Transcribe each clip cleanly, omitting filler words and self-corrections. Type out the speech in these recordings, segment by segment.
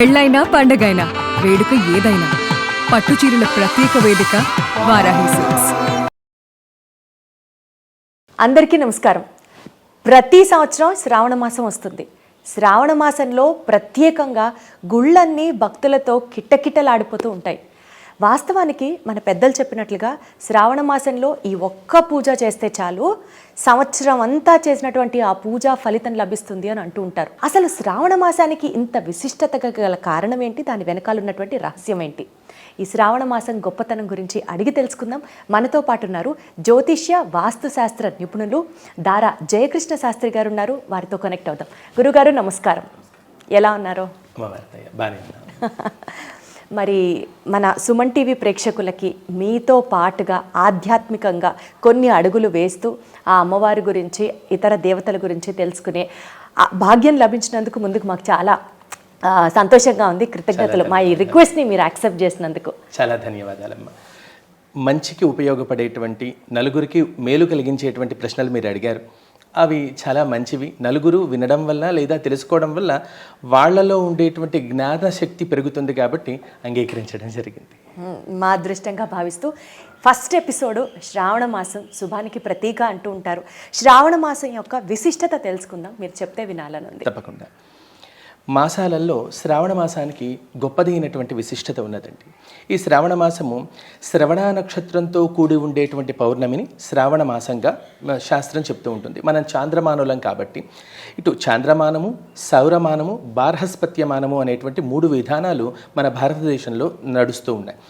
పెళ్ళైనా పండగైనా వేడుక ఏదైనా పట్టుచీరల ప్రత్యేక వేదిక వారాహి సిల్క్స్. అందరికీ నమస్కారం. ప్రతి సంవత్సరం శ్రావణ మాసం వస్తుంది. శ్రావణ మాసంలో ప్రత్యేకంగా గుళ్ళన్నీ భక్తులతో కిట్టకిట్టలాడిపోతూ ఉంటాయి. వాస్తవానికి మన పెద్దలు చెప్పినట్లుగా శ్రావణ మాసంలో ఈ ఒక్క పూజ చేస్తే చాలు సంవత్సరం అంతా చేసినటువంటి ఆ పూజ ఫలితం లభిస్తుంది అని అంటూ ఉంటారు. అసలు శ్రావణ మాసానికి ఇంత విశిష్టత గల కారణం ఏంటి, దాని వెనకాల ఉన్నటువంటి రహస్యం ఏంటి? ఈ శ్రావణ మాసం గొప్పతనం గురించి అడిగి తెలుసుకుందాం. మనతో పాటు ఉన్నారు జ్యోతిష్య వాస్తుశాస్త్ర నిపుణులు దారా జయకృష్ణ శాస్త్రి గారు ఉన్నారు. వారితో కనెక్ట్ అవుదాం. గురుగారు నమస్కారం, ఎలా ఉన్నారు? మరి మన సుమన్ టీవీ ప్రేక్షకులకి మీతో పాటుగా ఆధ్యాత్మికంగా కొన్ని అడుగులు వేస్తూ ఆ అమ్మవారి గురించి ఇతర దేవతల గురించి తెలుసుకునే భాగ్యం లభించినందుకు ముందుకు మాకు చాలా సంతోషంగా ఉంది. కృతజ్ఞతలు. మా ఈ రిక్వెస్ట్ని మీరు యాక్సెప్ట్ చేసినందుకు చాలా ధన్యవాదాలమ్మా. మంచికి ఉపయోగపడేటువంటి, నలుగురికి మేలు కలిగించేటువంటి ప్రశ్నలు మీరు అడిగారు. అవి చాలా మంచివి. నలుగురు వినడం వల్ల లేదా తెలుసుకోవడం వల్ల వాళ్ళలో ఉండేటువంటి జ్ఞానశక్తి పెరుగుతుంది కాబట్టి అంగీకరించడం జరిగింది. మా అదృష్టంగా భావిస్తూ ఫస్ట్ ఎపిసోడు శ్రావణ మాసం శుభానికి ప్రతీక అంటూ ఉంటారు. శ్రావణ మాసం యొక్క విశిష్టత తెలుసుకుందాం, మీరు చెప్తే వినాలనుంది. తప్పకుండా. మాసాలలో శ్రావణ మాసానికి గొప్పదైనటువంటి విశిష్టత ఉన్నదండి. ఈ శ్రావణ మాసము శ్రవణ నక్షత్రంతో కూడి ఉండేటువంటి పౌర్ణమిని శ్రావణ మాసంగా శాస్త్రం చెప్తూ ఉంటుంది. మనం చాంద్రమానులం కాబట్టి ఇటు చాంద్రమానము, సౌరమానము, బార్హస్పత్యమానము అనేటువంటి 3 విధానాలు మన భారతదేశంలో నడుస్తూ ఉన్నాయి.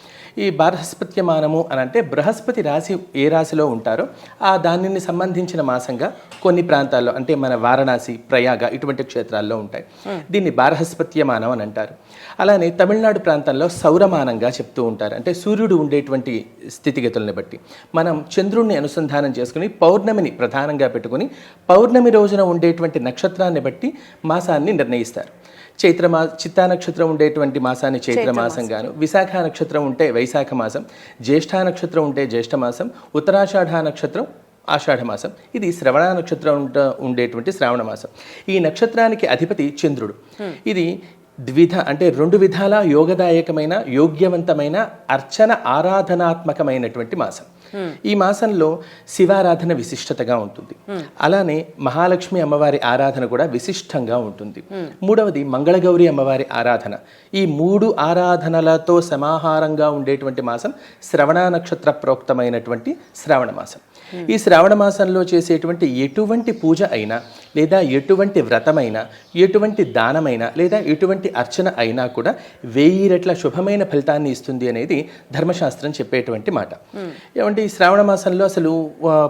ఈ బార్హస్పత్యమానము అని అంటే బృహస్పతి రాశి ఏ రాశిలో ఉంటారో ఆ దానిని సంబంధించిన మాసంగా కొన్ని ప్రాంతాల్లో, అంటే మన వారణాసి, ప్రయాగ ఇటువంటి క్షేత్రాల్లో ఉంటాయి. దీన్ని బార్హస్పత్యమానం అని అంటారు. అలానే తమిళనాడు ప్రాంతంలో సౌరమానంగా చెప్తూ ఉంటారు. అంటే సూర్యుడు ఉండేటువంటి స్థితిగతులను బట్టి మనం చంద్రుడిని అనుసంధానం చేసుకుని పౌర్ణమిని ప్రధానంగా పెట్టుకుని పౌర్ణమి రోజున ఉండేటువంటి నక్షత్రాన్ని బట్టి మాసాన్ని నిర్ణయిస్తారు. చిత్తా నక్షత్రం ఉండేటువంటి మాసాన్ని చైత్రమాసంగాను, విశాఖ నక్షత్రం ఉంటే వైశాఖ మాసం, జ్యేష్ఠ నక్షత్రం ఉంటే జ్యేష్ఠ మాసం, ఉత్తరాషాఢ నక్షత్రం ఆషాఢ మాసం. ఇది శ్రవణ నక్షత్రం ఉండేటువంటి శ్రావణ మాసం. ఈ నక్షత్రానికి అధిపతి చంద్రుడు. ఇది అంటే 2 విధాల యోగదాయకమైన, యోగ్యవంతమైన, అర్చన ఆరాధనాత్మకమైనటువంటి మాసం. ఈ మాసంలో శివారాధన విశిష్టతగా ఉంటుంది. అలానే మహాలక్ష్మి అమ్మవారి ఆరాధన కూడా విశిష్టంగా ఉంటుంది. 3వది మంగళగౌరి అమ్మవారి ఆరాధన. ఈ 3 ఆరాధనలతో సమాహారంగా ఉండేటువంటి మాసం శ్రవణ నక్షత్ర ప్రోక్తమైనటువంటి శ్రావణ మాసం. ఈ శ్రావణ మాసంలో చేసేటువంటి ఎటువంటి పూజ అయినా, లేదా ఎటువంటి వ్రతమైనా, ఎటువంటి దానమైనా, లేదా ఎటువంటి అర్చన అయినా కూడా 1000 రెట్ల శుభమైన ఫలితాన్ని ఇస్తుంది అనేది ధర్మశాస్త్రం చెప్పేటువంటి మాట. ఏమంటే ఈ శ్రావణ మాసంలో అసలు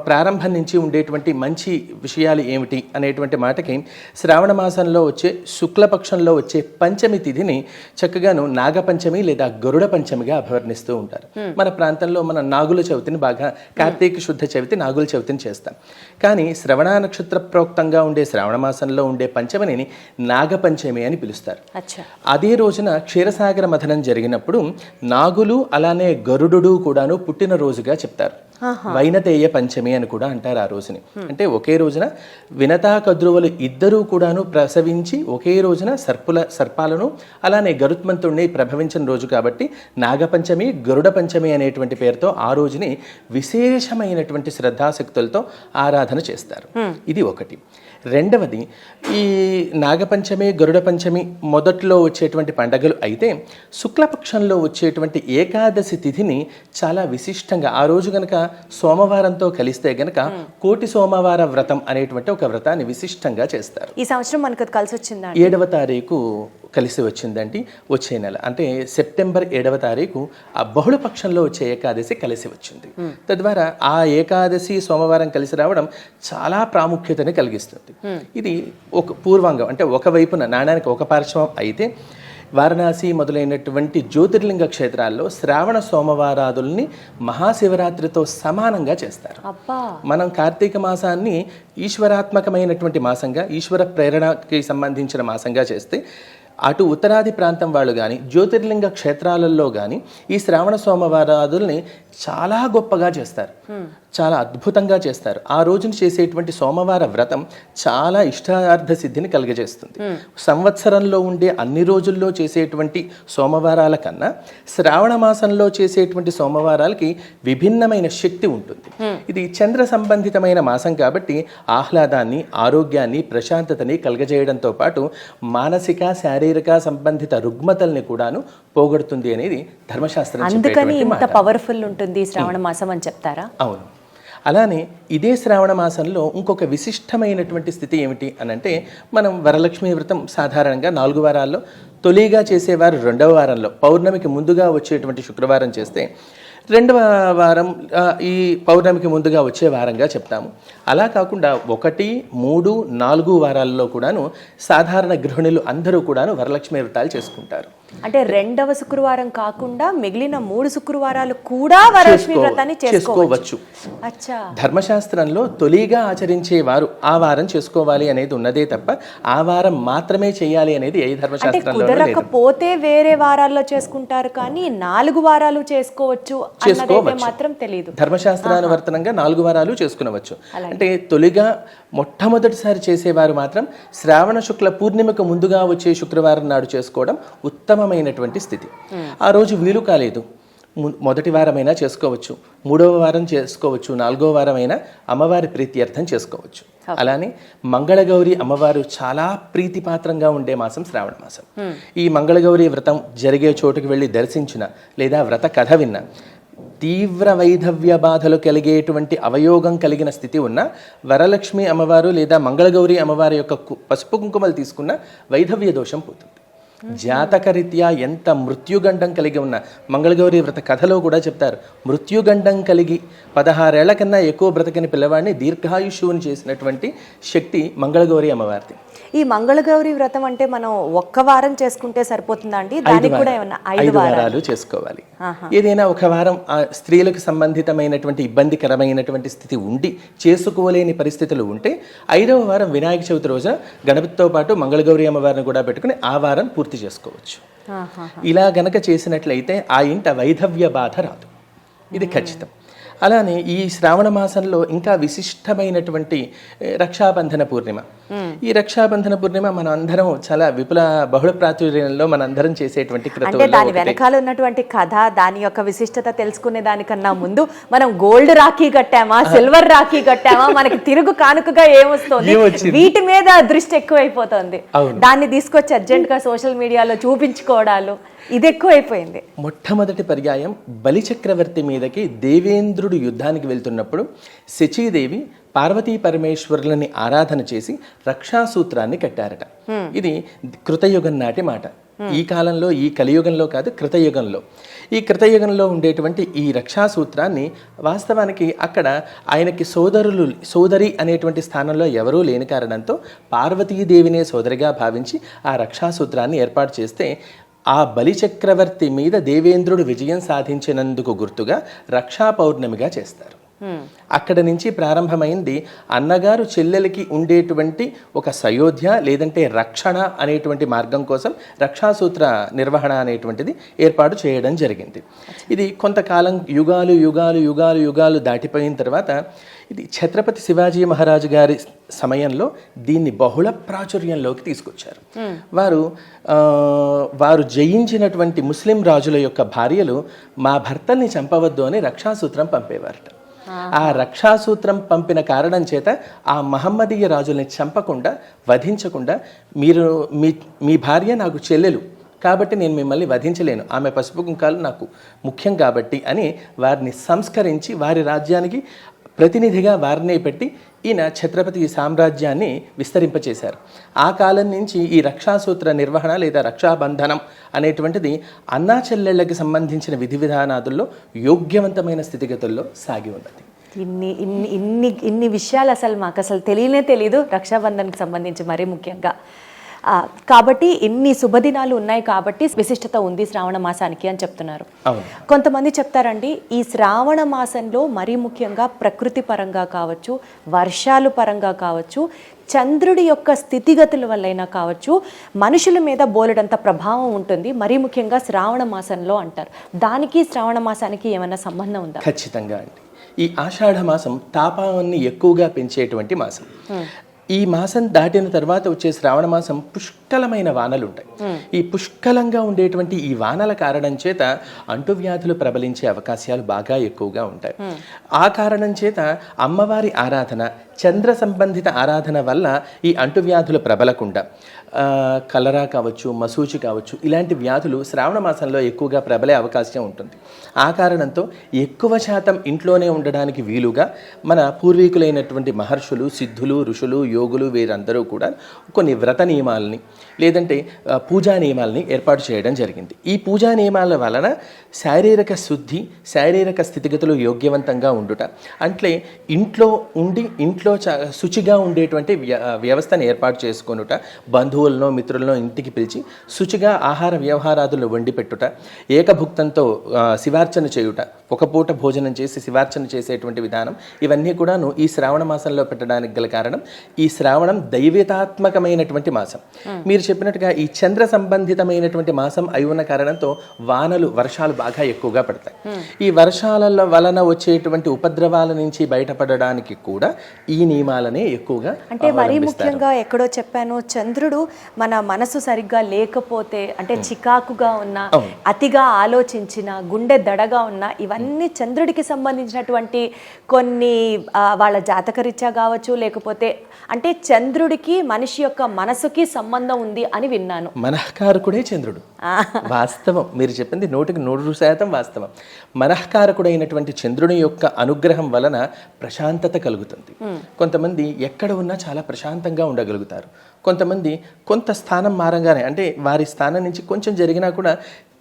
ప్రారంభం నుంచి ఉండేటువంటి మంచి విషయాలు ఏమిటి అనేటువంటి మాటకి, శ్రావణ మాసంలో వచ్చే శుక్లపక్షంలో వచ్చే పంచమి తిథిని చక్కగాను నాగపంచమి లేదా గరుడ పంచమిగా అభివర్ణిస్తూ ఉంటారు. మన ప్రాంతంలో మన నాగుల చవితిని బాగా, కార్తీక శుద్ధ చవితి నాగుల చవితిని చేస్తాం. కానీ శ్రవణ నక్షత్ర ప్రోక్తంగా ఉండే శ్రావణ మాసంలో ఉండే పంచమిని నాగపంచమి అని పిలుస్తారు. అదే రోజున క్షీరసాగర మథనం జరిగినప్పుడు నాగులు అలానే గరుడు కూడాను పుట్టినరోజుగా చెప్తారు. వైనతేయ పంచమి అని కూడా అంటారు ఆ రోజుని. అంటే ఒకే రోజున వినతా కద్రువులు ఇద్దరూ కూడాను ప్రసవించి ఒకే రోజున సర్పాలను అలానే గరుత్మంతుడిని ప్రభవించిన రోజు కాబట్టి నాగపంచమి, గరుడ పంచమి అనేటువంటి పేరుతో ఆ రోజుని విశేషమైనటువంటి శ్రద్ధాశక్తులతో ఆరాధన చేస్తారు. ఇది ఒకటి. 2వది, ఈ నాగపంచమి, గరుడ పంచమి మొదట్లో వచ్చేటువంటి పండగలు అయితే శుక్లపక్షంలో వచ్చేటువంటి ఏకాదశి తిథిని చాలా విశిష్టంగా, ఆ రోజు గనక సోమవారంతో కలిస్తే గనక కోటి సోమవార వ్రతం అనేటువంటి ఒక వ్రతాన్ని విశిష్టంగా చేస్తారు. ఈ సంవత్సరం మనకు కలిసి వచ్చిందా? 7వ తారీఖు కలిసి వచ్చిందండి. వచ్చే నెల అంటే సెప్టెంబర్ 7వ తారీఖు ఆ బహుళపక్షంలో వచ్చే ఏకాదశి కలిసి వచ్చింది. తద్వారా ఆ ఏకాదశి సోమవారం కలిసి రావడం చాలా ప్రాముఖ్యతని కలిగిస్తుంది. ఇది ఒక పూర్వాంగం, అంటే ఒకవైపున నాణానికి ఒక పార్శ్వం అయితే వారణాసి మొదలైనటువంటి జ్యోతిర్లింగ క్షేత్రాల్లో శ్రావణ సోమవారాదుల్ని మహాశివరాత్రితో సమానంగా చేస్తారు. మనం కార్తీక మాసాన్ని ఈశ్వరాత్మకమైనటువంటి మాసంగా, ఈశ్వర ప్రేరణకి సంబంధించిన మాసంగా చేస్తే అటు ఉత్తరాది ప్రాంతం వాళ్ళు కానీ జ్యోతిర్లింగ క్షేత్రాలలో కానీ ఈ శ్రావణ సోమవారాదుల్ని చాలా గొప్పగా చేస్తారు. చాలా అద్భుతంగా చేస్తారు. ఆ రోజున చేసేటువంటి సోమవార వ్రతం చాలా ఇష్టార్థ సిద్ధిని కలుగజేస్తుంది. సంవత్సరంలో ఉండే అన్ని రోజుల్లో చేసేటువంటి సోమవారాల కన్నా శ్రావణ మాసంలో చేసేటువంటి సోమవారాలకి విభిన్నమైన శక్తి ఉంటుంది. ఇది చంద్ర సంబంధితమైన మాసం కాబట్టి ఆహ్లాదాన్ని, ఆరోగ్యాన్ని, ప్రశాంతతని కలుగజేయడంతో పాటు మానసిక, శారీరక సంబంధిత రుగ్మతల్ని కూడాను పోగొడుతుంది అనేది ధర్మశాస్త్రం అందుకని చెప్పేటువంటి ఇంత మాట. పవర్ఫుల్ ఉంటుంది శ్రావణ మాసం అని చెప్తారా? అవును. అలానే ఇదే శ్రావణ మాసంలో ఇంకొక విశిష్టమైనటువంటి స్థితి ఏమిటి అని అంటే, మనం వరలక్ష్మి వ్రతం సాధారణంగా 4 వారాల్లో తొలిగా చేసేవారు 2వ వారంలో పౌర్ణమికి ముందుగా వచ్చేటువంటి శుక్రవారం చేస్తే, 2వ వారం ఈ పౌర్ణమికి ముందుగా వచ్చే వారంగా చెప్తాము. అలా కాకుండా 1, 3, 4 వారాల్లో కూడాను సాధారణ గృహిణులు అందరూ కూడాను వరలక్ష్మి వ్రతాలు చేసుకుంటారు. అంటే 2వ శుక్రవారం కాకుండా మిగిలిన 3 శుక్రవారాలు కూడా వరలక్ష్మి వ్రతాన్ని చేసుకోవచ్చు. అచ్చా. ధర్మశాస్త్రంలో తొలిగా ఆచరించేవారు ఆ వారం చేసుకోవాలి అనేది ఉన్నదే తప్ప ఆ వారం మాత్రమే చేయాలి అనేది ఏ ధర్మశాస్త్రంలో లేదు. కుదరకపోతే వేరే వారాల్లో చేసుకుంటారు, కానీ 4 వారాలు చేసుకోవచ్చు అన్నదైతే మాత్రం తెలియదు. ధర్మశాస్త్రానువర్తనంగా 4 వారాలు చేసుకునవచ్చు. అంటే తొలిగా మొట్టమొదటిసారి చేసేవారు మాత్రం శ్రావణ శుక్ల పూర్ణిమకు ముందుగా వచ్చే శుక్రవారం నాడు చేసుకోవడం ఉత్తమమైనటువంటి స్థితి. ఆ రోజు వీలు కాలేదు, మొదటి వారమైనా చేసుకోవచ్చు, 3వ వారం చేసుకోవచ్చు, 4వ వారమైనా అమ్మవారి ప్రీత్యర్థం చేసుకోవచ్చు. అలానే మంగళగౌరి అమ్మవారు చాలా ప్రీతిపాత్రంగా ఉండే మాసం శ్రావణ మాసం. ఈ మంగళగౌరి వ్రతం జరిగే చోటుకు వెళ్ళి దర్శించిన లేదా వ్రత కథ విన్న, తీవ్ర వైధవ్య బాధలు కలిగేటువంటి అవయోగం కలిగిన స్థితి ఉన్న వరలక్ష్మి అమ్మవారు లేదా మంగళగౌరి అమ్మవారి యొక్క పసుపు కుంకుమలు తీసుకున్న వైధవ్య దోషం పోతుంది. జాతకరీత్యా ఎంత మృత్యుగండం కలిగి ఉన్న, మంగళగౌరి వ్రత కథలో కూడా చెప్తారు, మృత్యుగండం కలిగి 16 ఏళ్ల కన్నా ఎక్కువ బ్రతకని పిల్లవాడిని దీర్ఘాయుష్యుని చేసినటువంటి శక్తి మంగళగౌరి అమ్మవారిది. ఈ మంగళగౌరి వ్రతం అంటే మనం ఒక్క వారం చేసుకుంటే సరిపోతుందా అండి? దానికి కూడా ఏమన్నా 5 వారాలు చేసుకోవాలి. ఏదైనా ఒక వారం స్త్రీలకు సంబంధితమైనటువంటి ఇబ్బందికరమైనటువంటి స్థితి ఉండి చేసుకోలేని పరిస్థితులు ఉంటే 5వ వారం వినాయక చవితి రోజున గణపతితో పాటు మంగళగౌరి అమ్మవారిని కూడా పెట్టుకుని ఆ వారం పూర్తి చేసుకోవచ్చు. ఇలా గనక చేసినట్లయితే ఆ ఇంట వైధవ్య బాధ రాదు, ఇది ఖచ్చితం. అలానే ఈ శ్రావణ మాసంలో ఇంకా విశిష్టమైనటువంటి రక్షాబంధన పూర్ణిమ. ఈ రక్షాబంధన పూర్ణిమ మనం అందరం చాలా విపుల బహుళ ప్రాచుర్యంలో మన అందరం చేసేటువంటి అంటే దాని వెనకాల ఉన్నటువంటి కథ, దాని యొక్క విశిష్టత తెలుసుకునే దానికన్నా ముందు మనం గోల్డ్ రాఖీ కట్టామా, సిల్వర్ రాఖీ కట్టామా, మనకి తిరుగు కానుకగా ఏమొస్తుంది, వీటి మీద దృష్టి ఎక్కువైపోతుంది. దాన్ని తీసుకొచ్చి అర్జెంట్ గా సోషల్ మీడియాలో చూపించుకోవడాలు ఇది ఎక్కువైపోయింది. మొట్టమొదటి పర్యాయం బలిచక్రవర్తి మీదకి దేవేంద్రుడు యుద్ధానికి వెళ్తున్నప్పుడు శచీదేవి పార్వతీ పరమేశ్వరులని ఆరాధన చేసి రక్షాసూత్రాన్ని కట్టారట. ఇది కృతయుగం నాటి మాట. ఈ కాలంలో, ఈ కలియుగంలో కాదు, కృతయుగంలో. ఈ కృతయుగంలో ఉండేటువంటి ఈ రక్షాసూత్రాన్ని వాస్తవానికి అక్కడ ఆయనకి సోదరి అనేటువంటి స్థానంలో ఎవరూ లేని కారణంతో పార్వతీదేవినే సోదరిగా భావించి ఆ రక్షాసూత్రాన్ని ఏర్పాటు చేస్తే, ఆ బలిచక్రవర్తి మీద దేవేంద్రుడు విజయం సాధించినందుకు గుర్తుగా రక్షా పౌర్ణమిగా చేస్తారు. అక్కడ నుంచి ప్రారంభమైంది అన్నగారు చెల్లెలకి ఉండేటువంటి ఒక సయోధ్య లేదంటే రక్షణ అనేటువంటి మార్గం కోసం రక్షాసూత్ర నిర్వహణ అనేటువంటిది ఏర్పాటు చేయడం జరిగింది. ఇది కొంతకాలం యుగాలు యుగాలు యుగాలు యుగాలు దాటిపోయిన తర్వాత ఇది ఛత్రపతి శివాజీ మహారాజు గారి సమయంలో దీన్ని బహుళ ప్రాచుర్యంలోకి తీసుకొచ్చారు. వారు జయించినటువంటి ముస్లిం రాజుల యొక్క భార్యలు మా భర్తల్ని చంపవద్దు అని రక్షాసూత్రం పంపేవారట. ఆ రక్షాసూత్రం పంపిన కారణం చేత ఆ మహమ్మదీయ రాజుల్ని చంపకుండా, వధించకుండా, మీరు మీ భార్య నాకు చెల్లెలు కాబట్టి నేను మిమ్మల్ని వధించలేను, ఆమె పసుపు కుంకాలు నాకు ముఖ్యం కాబట్టి అని వారిని సంస్కరించి వారి రాజ్యానికి ప్రతినిధిగా వారినే పెట్టి ఈయన ఛత్రపతి సామ్రాజ్యాన్ని విస్తరింపచేశారు. ఆ కాలం నుంచి ఈ రక్షాసూత్ర నిర్వహణ లేదా రక్షాబంధనం అనేటువంటిది అన్నా చెల్లెళ్ళకి సంబంధించిన విధి విధానాదుల్లో యోగ్యవంతమైన స్థితిగతుల్లో సాగి ఉన్నది. ఇన్ని విషయాలు మాకు అసలు తెలియదు రక్షాబంధన్కి సంబంధించి, మరీ ముఖ్యంగా. కాబట్టి ఎన్ని శుభదినాలు ఉన్నాయి కాబట్టి విశిష్టత ఉంది శ్రావణ మాసానికి అని చెప్తున్నారు. కొంతమంది చెప్తారండి, ఈ శ్రావణ మాసంలో మరీ ముఖ్యంగా ప్రకృతి పరంగా కావచ్చు, వర్షాలు పరంగా కావచ్చు, చంద్రుడి యొక్క స్థితిగతుల వల్లైనా కావచ్చు, మనుషుల మీద బోలెడంత ప్రభావం ఉంటుంది, మరీ ముఖ్యంగా శ్రావణ మాసంలో అంటారు. దానికి శ్రావణ మాసానికి ఏమైనా సంబంధం ఉందా? ఖచ్చితంగా అండి. ఈ ఆషాఢ మాసం తాపాన్ని ఎక్కువగా పెంచేటువంటి మాసం. ఈ మాసం దాటిన తర్వాత వచ్చే శ్రావణ మాసం పుష్కలమైన వానలు ఉంటాయి. ఈ పుష్కలంగా ఉండేటువంటి ఈ వానల కారణం చేత అంటువ్యాధులు ప్రబలించే అవకాశాలు బాగా ఎక్కువగా ఉంటాయి. ఆ కారణం చేత అమ్మవారి ఆరాధన, చంద్ర సంబంధిత ఆరాధన వల్ల ఈ అంటువ్యాధులు ప్రబలకుండా కలరా కావచ్చు, మసూచి కావచ్చు, ఇలాంటి వ్యాధులు శ్రావణ మాసంలో ఎక్కువగా ప్రబలే అవకాశం ఉంటుంది. ఆ కారణంతో ఎక్కువ శాతం ఇంట్లోనే ఉండడానికి వీలుగా మన పూర్వీకులైనటువంటి మహర్షులు, సిద్ధులు, ఋషులు, యోగులు వీరందరూ కూడా కొన్ని వ్రత నియమాలని లేదంటే పూజా నియమాలని ఏర్పాటు చేయడం జరిగింది. ఈ పూజా నియమాల వలన శారీరక శుద్ధి, శారీరక స్థితిగతులు యోగ్యవంతంగా ఉండుట, అంటే ఇంట్లో ఉండి ఇంట్లో శుచిగా ఉండేటువంటి వ్యవస్థను ఏర్పాటు చేసుకొనుట, బంధువులను మిత్రులను ఇంటికి పిలిచి శుచిగా ఆహార వ్యవహారాదులు వండి పెట్టుట, ఏకభుక్తంతో శివార్చన చేయుట, ఒక పూట భోజనం చేసి శివార్చన చేసేటువంటి విధానం, ఇవన్నీ కూడాను ఈ శ్రావణ మాసంలో పెట్టడానికి గల కారణం ఈ శ్రావణం దైవితాత్మకమైనటువంటి మాసం. మీరు చెప్పినట్టుగా ఈ చంద్ర సంబంధితమైనటువంటి మాసం అయి ఉన్న కారణంతో వర్షాలు బాగా ఎక్కువగా పడతాయి. ఈ వర్షాల వలన వచ్చేటువంటి ఉపద్రవాల నుంచి బయటపడడానికి కూడా ఈ నియమాలనే ఎక్కువగా అంటే మరీ ముఖ్యంగా ఎక్కడో చెప్పాను, చంద్రుడు మన మనసు సరిగ్గా లేకపోతే అంటే చికాకుగా ఉన్న, అతిగా ఆలోచించిన, గుండె దడగా ఉన్న, ఇవన్నీ చంద్రుడికి సంబంధించినటువంటి కొన్ని వాళ్ళ జాతకరీత్యా కావచ్చు, లేకపోతే అంటే చంద్రుడికి మనిషి యొక్క మనసుకి సంబంధం ఉంది అని విన్నాను. మనఃకారకుడే చంద్రుడు. వాస్తవం, మీరు చెప్పింది 100% వాస్తవం. మనఃకారకుడైనటువంటి చంద్రుని యొక్క అనుగ్రహం వలన ప్రశాంతత కలుగుతుంది. కొంతమంది ఎక్కడ ఉన్నా చాలా ప్రశాంతంగా ఉండగలుగుతారు. కొంతమంది కొంత స్థానం మారంగానే, అంటే వారి స్థానం నుంచి కొంచెం జరిగినా కూడా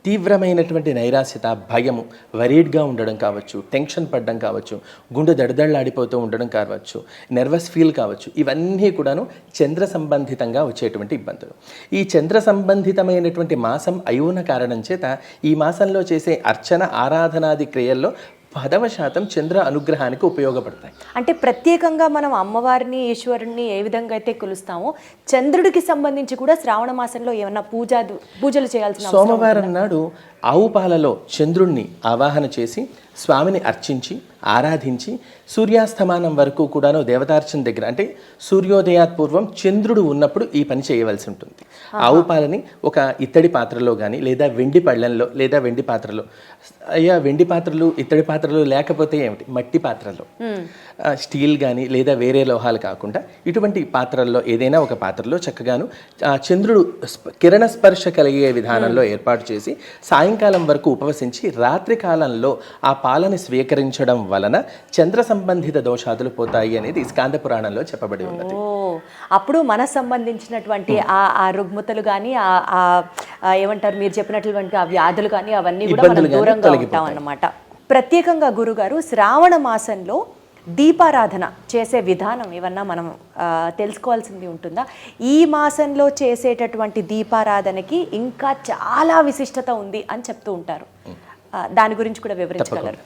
తీవ్రమైనటువంటి నైరాశ్యత, భయము, వరీడ్గా ఉండడం కావచ్చు, టెన్షన్ పడడం కావచ్చు, గుండె దడదళ్ళాడిపోతూ ఉండడం కావచ్చు, నెర్వస్ ఫీల్ కావచ్చు, ఇవన్నీ కూడాను చంద్ర సంబంధితంగా వచ్చేటువంటి ఇబ్బందులు. ఈ చంద్ర సంబంధితమైనటువంటి మాసం అయి కారణం చేత ఈ మాసంలో చేసే అర్చన, ఆరాధనాది క్రియల్లో 10% చంద్ర అనుగ్రహానికి ఉపయోగపడతాయి. అంటే ప్రత్యేకంగా మనం అమ్మవారిని, ఈశ్వరుని ఏ విధంగా అయితే కొలుస్తామో చంద్రుడికి సంబంధించి కూడా శ్రావణ మాసంలో ఏమన్నా పూజలు చేయాల్సిన సోమవారం నాడు ఆవు పాలలో చంద్రుణ్ణి ఆవాహన చేసి స్వామిని అర్చించి ఆరాధించి సూర్యాస్తమానం వరకు కూడాను దేవతార్చన దగ్గర, అంటే సూర్యోదయాత్ పూర్వం చంద్రుడు ఉన్నప్పుడు ఈ పని చేయవలసి ఉంటుంది. ఆవు పాలని ఒక ఇత్తడి పాత్రలో కానీ లేదా వెండి పళ్ళెంలో లేదా వెండి పాత్రలో, అయ్యా వెండి పాత్రలు ఇత్తడి పాత్రలు లేకపోతే ఏమిటి, మట్టి పాత్రలో, స్టీల్ కానీ లేదా వేరే లోహాలు కాకుండా ఇటువంటి పాత్రల్లో ఏదైనా ఒక పాత్రలో చక్కగాను చంద్రుడు కిరణ స్పర్శ కలిగే విధానంలో ఏర్పాటు చేసి సాయంకాలం వరకు ఉపవసించి రాత్రి కాలంలో ఆ పాలని స్వీకరించడం వలన చంద్ర సంబంధిత దోషాదులు పోతాయి అనేది స్కాంద పురాణంలో చెప్పబడి ఉన్నది. అప్పుడు మన సంబంధించినటువంటి ఆ రుగ్మతలు కానీ ఏమంటారు మీరు చెప్పినటువంటి ఆ వ్యాధులు కానీ అవన్నీ కూడా మనం దూరంగా ఉంటాం అన్నమాట. ప్రత్యేకంగా గురుగారు శ్రావణ మాసంలో దీపారాధన చేసే విధానం ఏమన్నా మనం తెలుసుకోవాల్సింది ఉంటుందా? ఈ మాసంలో చేసేటటువంటి దీపారాధనకి ఇంకా చాలా విశిష్టత ఉంది అని చెప్తూ ఉంటారు, దాని గురించి కూడా వివరించగలరు?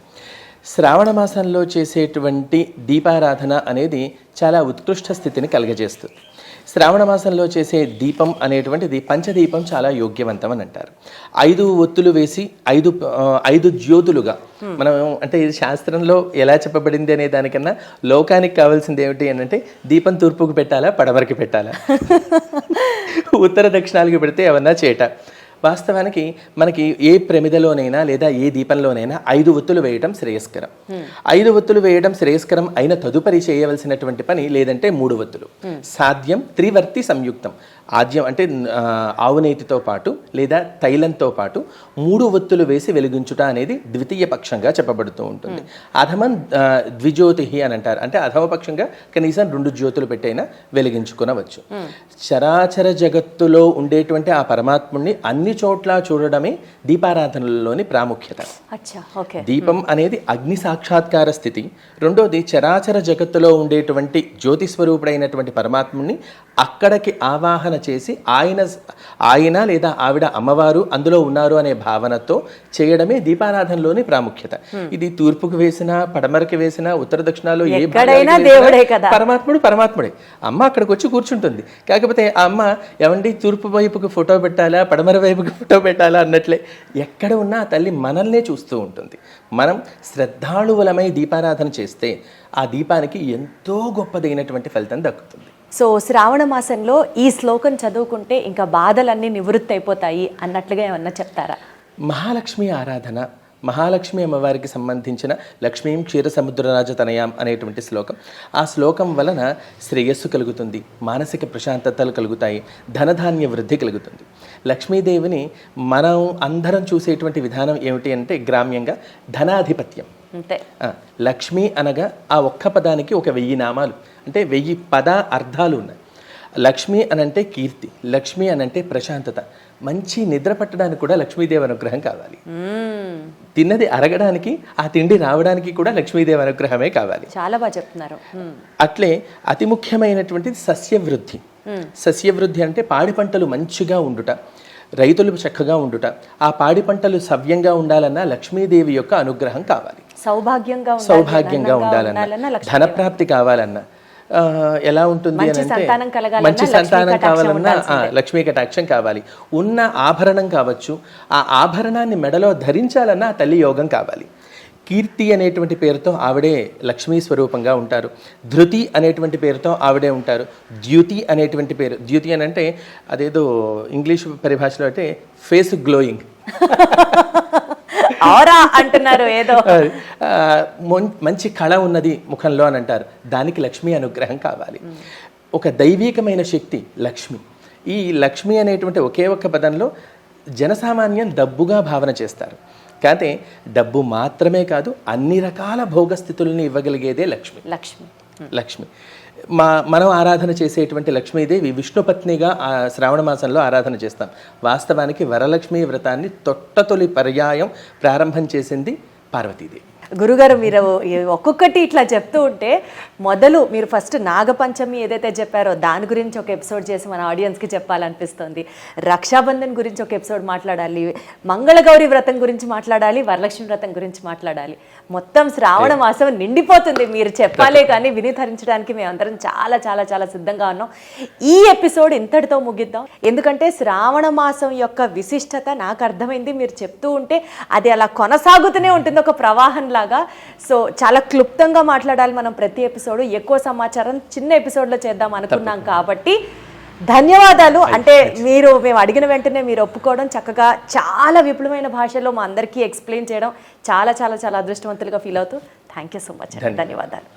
శ్రావణ మాసంలో చేసేటువంటి దీపారాధన అనేది చాలా ఉత్కృష్ట స్థితిని కలుగజేస్తుంది. శ్రావణ మాసంలో చేసే దీపం అనేటువంటిది పంచదీపం చాలా యోగ్యవంతం అని అంటారు. 5 ఒత్తులు వేసి 5 జ్యోతులుగా మనం, అంటే ఇది శాస్త్రంలో ఎలా చెప్పబడింది అనే దానికన్నా లోకానికి కావాల్సింది ఏమిటి అని అంటే దీపం తూర్పుకు పెట్టాలా, పడమరకి పెట్టాలా, ఉత్తర దక్షిణాలకు పెడితే ఏమన్నా చేట. వాస్తవానికి మనకి ఏ ప్రమిదలోనైనా లేదా ఏ దీపంలోనైనా 5 ఒత్తులు వేయడం శ్రేయస్కరం. 5 ఒత్తులు వేయడం శ్రేయస్కరం అయిన తదుపరి చేయవలసినటువంటి పని లేదంటే 3 ఒత్తులు. సాధ్యం త్రివర్తి సంయుక్తం. ఆద్యం అంటే ఆవునేతితో పాటు లేదా తైలంతో పాటు 3 ఒత్తులు వేసి వెలిగించుట అనేది ద్వితీయ పక్షంగా చెప్పబడుతూ ఉంటుంది. అధమం ద్విజ్యోతి అని అంటారు, అంటే అధమ పక్షంగా కనీసం 2 జ్యోతులు పెట్టైనా వెలిగించుకునవచ్చు. చరాచర జగత్తులో ఉండేటువంటి ఆ పరమాత్ముడిని అన్ని చోట్ల చూడడమే దీపారాధనలోని ప్రాముఖ్యత. దీపం అనేది అగ్ని సాక్షాత్కార స్థితి. రెండోది చరాచర జగత్తులో ఉండేటువంటి జ్యోతి స్వరూపుడైనటువంటి పరమాత్ముడిని అక్కడికి ఆవాహన చేసి ఆయన లేదా ఆవిడ అమ్మవారు అందులో ఉన్నారు అనే భావనతో చేయడమే దీపారాధనలోని ప్రాముఖ్యత. ఇది తూర్పుకు వేసినా, పడమరకి వేసినా, ఉత్తర దక్షిణాలు ఏ ఎక్కడైనా దేవుడే కదా. పరమాత్ముడే. అమ్మ అక్కడికి వచ్చి కూర్చుంటుంది. కాకపోతే ఆ అమ్మ ఏమండి తూర్పు వైపుకి ఫోటో పెట్టాలా, పడమర వైపుకి ఫోటో పెట్టాలా అన్నట్లే ఎక్కడ ఉన్నా ఆ తల్లి మనల్నే చూస్తూ ఉంటుంది. మనం శ్రద్ధాళువులమై దీపారాధన చేస్తే ఆ దీపానికి ఎంతో గొప్పదైనటువంటి ఫలితం దక్కుతుంది. సో శ్రావణ మాసంలో ఈ శ్లోకం చదువుకుంటే ఇంకా బాధలన్నీ నివృత్తి అయిపోతాయి అన్నట్లుగా ఏమన్నా చెప్తారా? మహాలక్ష్మి ఆరాధన, మహాలక్ష్మి అమ్మవారికి సంబంధించిన లక్ష్మీం క్షీరసముద్రరాజతనయాం అనేటువంటి శ్లోకం. ఆ శ్లోకం వలన శ్రేయస్సు కలుగుతుంది, మానసిక ప్రశాంతతలు కలుగుతాయి, ధనధాన్య వృద్ధి కలుగుతుంది. లక్ష్మీదేవిని మనం అందరం చూసేటువంటి విధానం ఏమిటి అంటే గ్రామ్యంగా ధనాధిపత్యం. అంతే. లక్ష్మి అనగా ఆ ఒక్క పదానికి 1000 నామాలు, అంటే 1000 పద అర్థాలు ఉన్నాయి. లక్ష్మి అనంటే కీర్తి, లక్ష్మి అనంటే ప్రశాంతత. మంచి నిద్ర పట్టడానికి కూడా లక్ష్మీదేవి అనుగ్రహం కావాలి. తిన్నది అరగడానికి, ఆ తిండి రావడానికి కూడా లక్ష్మీదేవి అనుగ్రహమే కావాలి. చాలా బాగా చెప్తున్నారు. అట్లే అతి ముఖ్యమైనటువంటిది సస్యవృద్ధి. సస్యవృద్ధి అంటే పాడి పంటలు మంచిగా ఉండుట, రైతులు చక్కగా ఉండుట. ఆ పాడి పంటలు సవ్యంగా ఉండాలన్నా లక్ష్మీదేవి యొక్క అనుగ్రహం కావాలి. సౌభాగ్యంగా ఉండాలన్నా, ధనప్రాప్తి కావాలన్నా, ఎలా ఉంటుంది అని అంటే మంచి సంతానం కావాలన్నా లక్ష్మీ కటాక్షం కావాలి. ఉన్న ఆభరణం కావచ్చు, ఆ ఆభరణాన్ని మెడలో ధరించాలన్నా ఆ తల్లి యోగం కావాలి. కీర్తి అనేటువంటి పేరుతో ఆవిడే లక్ష్మీ స్వరూపంగా ఉంటారు. ధృతి అనేటువంటి పేరుతో ఆవిడే ఉంటారు. ద్యుతి అనేటువంటి పేరు, ద్యుతి అని అంటే అదేదో ఇంగ్లీష్ పరిభాషలో అంటే ఫేస్ గ్లోయింగ్ ఆరా అంటున్నారు ఏదో. మంచి కళ ఉన్నది ముఖంలో అని అంటారు. దానికి లక్ష్మీ అనుగ్రహం కావాలి. ఒక దైవీకమైన శక్తి లక్ష్మి. ఈ లక్ష్మి అనేటువంటి ఒకే ఒక్క పదంలో జనసామాన్యం డబ్బుగా భావన చేస్తారు. కానీ డబ్బు మాత్రమే కాదు, అన్ని రకాల భోగస్థితుల్ని ఇవ్వగలిగేదే లక్ష్మి. మనం ఆరాధన చేసేటువంటి లక్ష్మీదేవి విష్ణుపత్నిగా శ్రావణ మాసంలో ఆరాధన చేస్తాం. వాస్తవానికి వరలక్ష్మీ వ్రతాన్ని తొలి పర్యాయం ప్రారంభం చేసింది పార్వతీదేవి. గురుగారు, మీరు ఒక్కొక్కటి ఇట్లా చెప్తూ ఉంటే మొదలు మీరు ఫస్ట్ నాగపంచమి ఏదైతే చెప్పారో దాని గురించి ఒక ఎపిసోడ్ చేసి మన ఆడియన్స్కి చెప్పాలనిపిస్తుంది. రక్షాబంధన్ గురించి ఒక ఎపిసోడ్ మాట్లాడాలి, మంగళగౌరి వ్రతం గురించి మాట్లాడాలి, వరలక్ష్మి వ్రతం గురించి మాట్లాడాలి. మొత్తం శ్రావణ మాసం నిండిపోతుంది. మీరు చెప్పాలే కానీ వినిధరించడానికి మేమందరం చాలా చాలా చాలా సిద్ధంగా ఉన్నాం. ఈ ఎపిసోడ్ ఇంతటితో ముగిద్దాం. ఎందుకంటే శ్రావణ మాసం యొక్క విశిష్టత నాకు అర్థమైంది. మీరు చెప్తూ ఉంటే అది అలా కొనసాగుతూనే ఉంటుంది, ఒక ప్రవాహం లాగా. సో చాలా క్లుప్తంగా మాట్లాడాలి మనం ప్రతి ఎపిసోడ్. ఎక్కువ సమాచారం చిన్న ఎపిసోడ్లో చేద్దాం అనుకున్నాం కాబట్టి ధన్యవాదాలు. అంటే మేము అడిగిన వెంటనే మీరు ఒప్పుకోవడం, చక్కగా చాలా విపులమైన భాషలో మా అందరికీ ఎక్స్ప్లెయిన్ చేయడం చాలా చాలా చాలా అదృష్టవంతులుగా ఫీల్ అవుతూ థ్యాంక్ యూ సో మచ్. ధన్యవాదాలు.